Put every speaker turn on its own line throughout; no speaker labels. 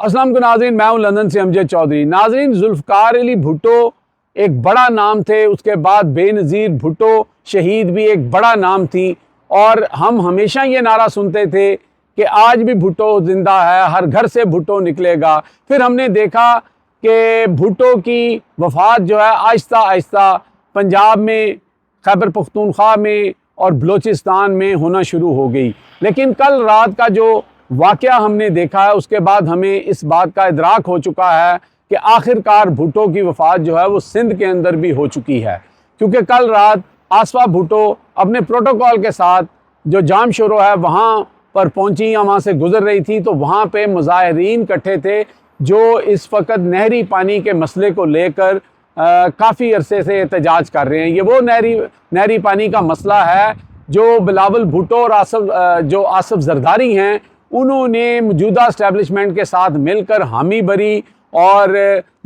अस्सलाम वालेकुम नाज़रीन, मैं हूं लंदन से अमजद चौधरी। नाज़रीन, जुल्फ़िकार अली भुट्टो एक बड़ा नाम थे, उसके बाद बेनज़ीर भुट्टो शहीद भी एक बड़ा नाम थी और हम हमेशा ये नारा सुनते थे कि आज भी भुट्टो ज़िंदा है, हर घर से भुट्टो निकलेगा। फिर हमने देखा कि भुट्टो की वफ़ात जो है आहिस्ता आहिस्ता पंजाब में, खैबर पख्तूनख्वा में और बलूचिस्तान में होना शुरू हो गई। लेकिन कल रात का जो वाक़या हमने देखा है, उसके बाद हमें इस बात का इदराक हो चुका है कि आखिरकार भुट्टो की वफ़ात जो है वो सिंध के अंदर भी हो चुकी है। क्योंकि कल रात आसफ़ा भुट्टो अपने प्रोटोकॉल के साथ जो जाम शुरू है वहाँ पर पहुँची या वहाँ से गुज़र रही थी, तो वहाँ पे मुज़ाहिरीन इकट्ठे थे जो इस वक्त नहरी पानी के मसले को लेकर काफ़ी अरसे से एहतजाज कर रहे हैं। ये वो नहरी पानी का मसला है जो बिलावल भुट्टो और आसिफ जरदारी हैं, उन्होंने मौजूदा इस्टेब्लिशमेंट के साथ मिलकर हामी भरी और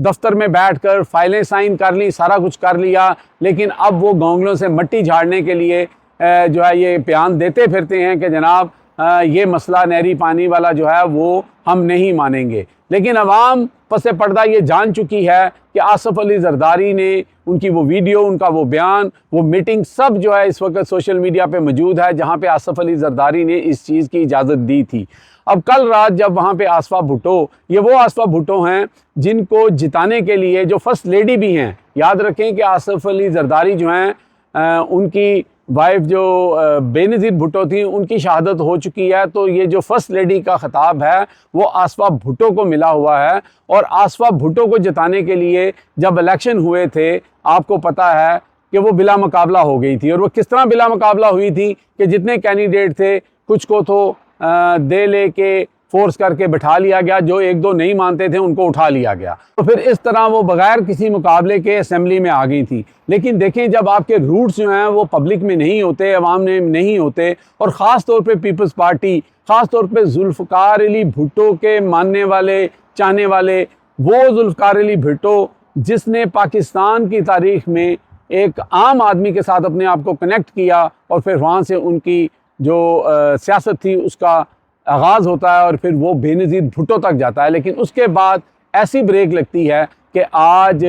दफ्तर में बैठकर फाइलें साइन कर ली, सारा कुछ कर लिया। लेकिन अब वो गोंगलों से मिट्टी झाड़ने के लिए जो है ये बयान देते फिरते हैं कि जनाब ये मसला नहरी पानी वाला जो है वो हम नहीं मानेंगे। लेकिन अवाम पसे पर्दा ये जान चुकी है कि आसिफ अली जरदारी ने, उनकी वो वीडियो, उनका वो बयान, वो मीटिंग सब जो है इस वक्त सोशल मीडिया पे मौजूद है, जहाँ पे आसिफ अली जरदारी ने इस चीज़ की इजाज़त दी थी। अब कल रात जब वहाँ पे आसफ़ा भुट्टो, ये वो आसफ़ा भुट्टो हैं जिनको जिताने के लिए जो फर्स्ट लेडी भी हैं, याद रखें कि आसिफ अली जरदारी जो हैं उनकी वाइफ जो बेनज़ीर भुट्टो थी, उनकी शहादत हो चुकी है। तो ये जो फर्स्ट लेडी का ख़िताब है वो आसफ़ा भुट्टो को मिला हुआ है। और आसफ़ा भुट्टो को जिताने के लिए जब इलेक्शन हुए थे, आपको पता है कि वो बिला मुकाबला हो गई थी। और वो किस तरह बिला मुकाबला हुई थी कि जितने कैंडिडेट थे, कुछ को तो दे ले के फोर्स करके बिठा लिया गया, जो एक दो नहीं मानते थे उनको उठा लिया गया। तो फिर इस तरह वो बगैर किसी मुकाबले के असेंबली में आ गई थी। लेकिन देखें, जब आपके रूट्स जो हैं वो पब्लिक में नहीं होते, अवाम में नहीं होते, और ख़ास तौर पे पीपल्स पार्टी, ख़ास तौर पे जुल्फ़िकार अली भुट्टो के मानने वाले, चाहने वाले, वो जुल्फ़िकार अली भुट्टो जिसने पाकिस्तान की तारीख़ में एक आम आदमी के साथ अपने आप को कनेक्ट किया और फिर वहाँ से उनकी जो सियासत थी उसका आगाज़ होता है और फिर वो बेनज़ीर भुट्टो तक जाता है। लेकिन उसके बाद ऐसी ब्रेक लगती है कि आज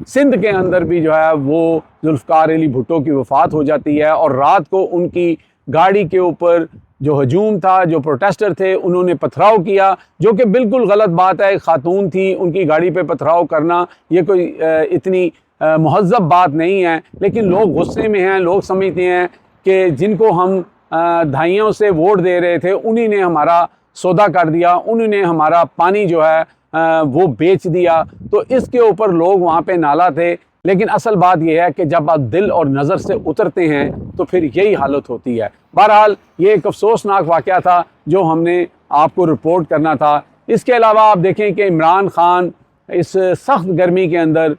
सिंध के अंदर भी जो है वो जुल्फ़िकार अली भुट्टो की वफ़ात हो जाती है। और रात को उनकी गाड़ी के ऊपर जो हजूम था, जो प्रोटेस्टर थे, उन्होंने पथराव किया, जो कि बिल्कुल गलत बात है। एक खातून थी, उनकी गाड़ी पे पथराव करना ये कोई इतनी महज़्ज़ब बात नहीं है। लेकिन लोग गुस्से में हैं, लोग समझते हैं कि जिनको हम दहाइयों से वोट दे रहे थे, उन्हीं ने हमारा सौदा कर दिया, उन्होंने हमारा पानी जो है वो बेच दिया। तो इसके ऊपर लोग वहाँ पे नाला थे। लेकिन असल बात यह है कि जब आप दिल और नज़र से उतरते हैं तो फिर यही हालत होती है। बहरहाल ये एक अफसोसनाक वाक़या था जो हमने आपको रिपोर्ट करना था। इसके अलावा आप देखें कि इमरान खान इस सख्त गर्मी के अंदर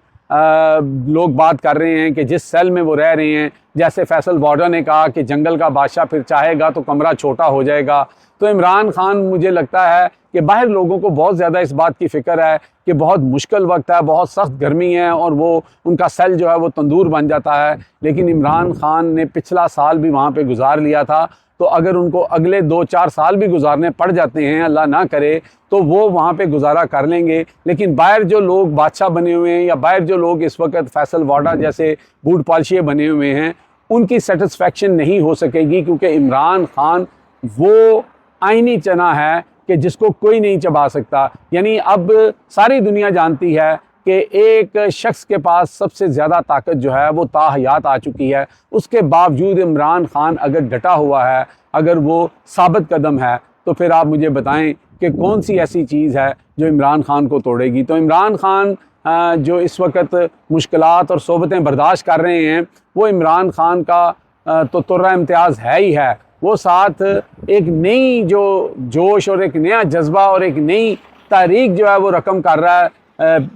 लोग बात कर रहे हैं कि जिस सेल में वो रह रहे हैं, जैसे फैसल बॉर्डर ने कहा कि जंगल का बादशाह फिर चाहेगा तो कमरा छोटा हो जाएगा। तो इमरान खान, मुझे लगता है कि बाहर लोगों को बहुत ज़्यादा इस बात की फ़िक्र है कि बहुत मुश्किल वक्त है, बहुत सख्त गर्मी है और वो उनका सेल जो है वो तंदूर बन जाता है। लेकिन इमरान खान ने पिछला साल भी वहाँ पे गुजार लिया था, तो अगर उनको अगले 2-4 साल भी गुजारने पड़ जाते हैं, अल्लाह ना करे, तो वो वहाँ पे गुजारा कर लेंगे। लेकिन बाहर जो लोग बादशाह बने हुए हैं या बाहर जो लोग इस वक्त फैसल वाडा जैसे बूट पॉलिशिए बने हुए हैं, उनकी सेटिस्फेक्शन नहीं हो सकेगी, क्योंकि इमरान खान वो आईनी चना है कि जिसको कोई नहीं चबा सकता। यानी अब सारी दुनिया जानती है कि एक शख्स के पास सबसे ज़्यादा ताकत जो है वो ताहयात आ चुकी है। उसके बावजूद इमरान खान अगर डटा हुआ है, अगर वो साबित कदम है, तो फिर आप मुझे बताएं कि कौन सी ऐसी चीज़ है जो इमरान खान को तोड़ेगी। तो इमरान खान जो इस वक्त मुश्किलात और सोबतें बर्दाश्त कर रहे हैं, वो इमरान खान का तो तुर्रा इम्तियाज़ है ही है। वो साथ एक नई जो जोश और एक नया जज्बा और एक नई तारीख जो है वो रकम कर रहा है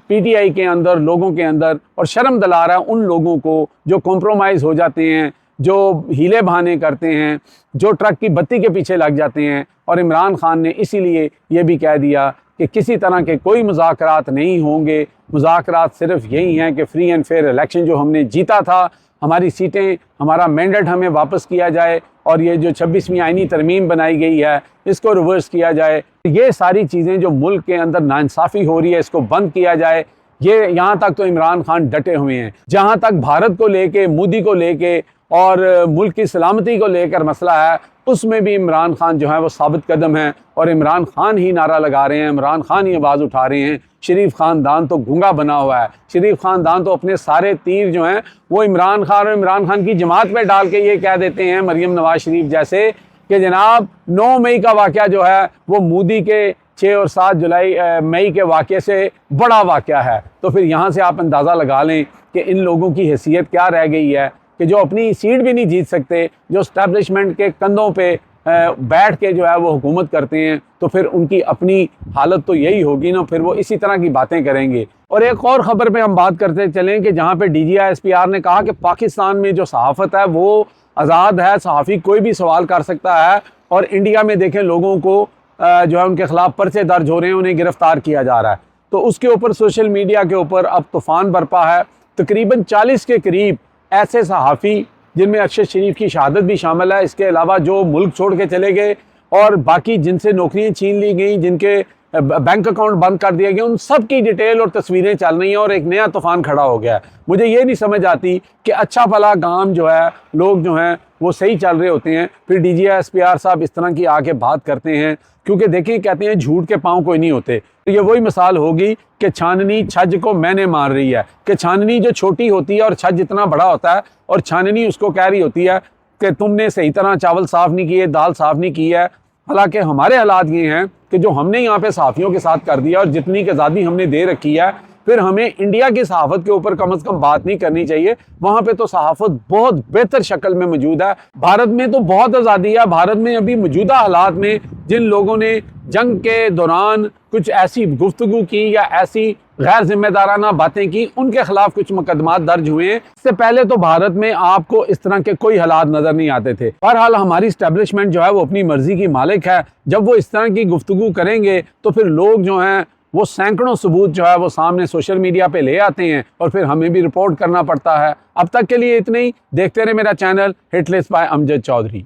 पीटीआई के अंदर, लोगों के अंदर, और शर्म दिला रहा है उन लोगों को जो कॉम्प्रोमाइज़ हो जाते हैं, जो हीले बहाने करते हैं, जो ट्रक की बत्ती के पीछे लग जाते हैं। और इमरान खान ने इसीलिए ये भी कह दिया कि किसी तरह के कोई मुज़ाकरात नहीं होंगे। मुज़ाकरात सिर्फ यही हैं कि फ्री एंड फेयर इलेक्शन जो हमने जीता था, हमारी सीटें, हमारा मैंडेट हमें वापस किया जाए और ये जो 26वीं आईनी तरमीम बनाई गई है इसको रिवर्स किया जाए। ये सारी चीज़ें जो मुल्क के अंदर नाइंसाफ़ी हो रही है इसको बंद किया जाए। ये यहाँ तक तो इमरान खान डटे हुए हैं। जहाँ तक भारत को लेके, मोदी को लेके और मुल्क की सलामती को लेकर मसला है, उसमें भी इमरान खान जो है वो साबित कदम है और इमरान खान ही नारा लगा रहे हैं, इमरान खान ही आवाज़ उठा रहे हैं। शरीफ ख़ानदान तो गूंगा बना हुआ है। शरीफ ख़ानदान तो अपने सारे तीर जो हैं वो इमरान खान और इमरान खान की जमात पे डाल के ये कह देते हैं, मरियम नवाज शरीफ जैसे, कि जनाब 9 मई का वाक़या जो है वो मोदी के 6 और 7 मई के वाक़े से बड़ा वाक़या है। तो फिर यहाँ से आप अंदाज़ा लगा लें कि इन लोगों की हैसियत क्या रह गई है कि जो अपनी सीट भी नहीं जीत सकते, जो इस्टेब्लिशमेंट के कंधों पे बैठ के जो है वो हुकूमत करते हैं, तो फिर उनकी अपनी हालत तो यही होगी ना, फिर वो इसी तरह की बातें करेंगे। और एक और ख़बर पे हम बात करते चलें कि जहाँ पे DGI-SPR ने कहा कि पाकिस्तान में जो सहाफ़त है वो आज़ाद है, सहाफ़ी कोई भी सवाल कर सकता है, और इंडिया में देखें लोगों को जो है उनके ख़िलाफ़ पर्चे दर्ज हो रहे हैं, उन्हें गिरफ़्तार किया जा रहा है। तो उसके ऊपर सोशल मीडिया के ऊपर अब तूफ़ान बरपा है। तकरीबन 40 के करीब ऐसे सहाफ़ी, जिनमें अरशद शरीफ की शहादत भी शामिल है, इसके अलावा जो मुल्क छोड़ के चले गए और बाकी जिनसे नौकरियां छीन ली गई, जिनके बैंक अकाउंट बंद कर दिए गए, उन सब की डिटेल और तस्वीरें चल रही हैं और एक नया तूफ़ान खड़ा हो गया है। मुझे ये नहीं समझ आती कि अच्छा भला काम जो है, लोग जो हैं वो सही चल रहे होते हैं, फिर DGI-SPR साहब इस तरह की आके बात करते हैं। क्योंकि देखिए, कहते हैं झूठ के पाँव कोई नहीं होते। तो ये वही मिसाल होगी कि छाननी छज को मैंने मार रही है, कि छाननी जो छोटी होती है और छज जितना बड़ा होता है, और छाननी उसको कह रही होती है कि तुमने सही तरह चावल साफ़ नहीं किए, दाल साफ़ नहीं की है। हालांकि हमारे हालात ये हैं कि जो हमने यहाँ पे सहाफ़ियों के साथ कर दिया और जितनी की आज़ादी हमने दे रखी है, फिर हमें इंडिया की सहाफ़त के ऊपर कम से कम बात नहीं करनी चाहिए। वहाँ पे तो सहाफ़त बहुत बेहतर शक्ल में मौजूद है। भारत में तो बहुत आज़ादी है। भारत में अभी मौजूदा हालात में जिन लोगों ने जंग के दौरान कुछ ऐसी गुफ्तगू की या ऐसी गैर जिम्मेदाराना बातें की, उनके खिलाफ कुछ मुकदमात दर्ज हुए हैं। इससे पहले तो भारत में आपको इस तरह के कोई हालात नजर नहीं आते थे। बहरहाल हमारी इस्टेब्लिशमेंट जो है वो अपनी मर्जी की मालिक है। जब वो इस तरह की गुफ्तगू करेंगे तो फिर लोग जो हैं वो सैकड़ों सबूत जो है वो सामने सोशल मीडिया पे ले आते हैं और फिर हमें भी रिपोर्ट करना पड़ता है। अब तक के लिए इतने ही। देखते रहे मेरा channel hit list by Amjad Chaudhry.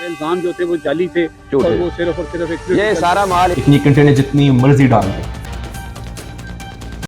इल्जाम जो थे वो जाली थे और वो सिर्फ और सिर्फ
ये सारा माल इतनी कंटेनर जितनी मर्जी डाल दो।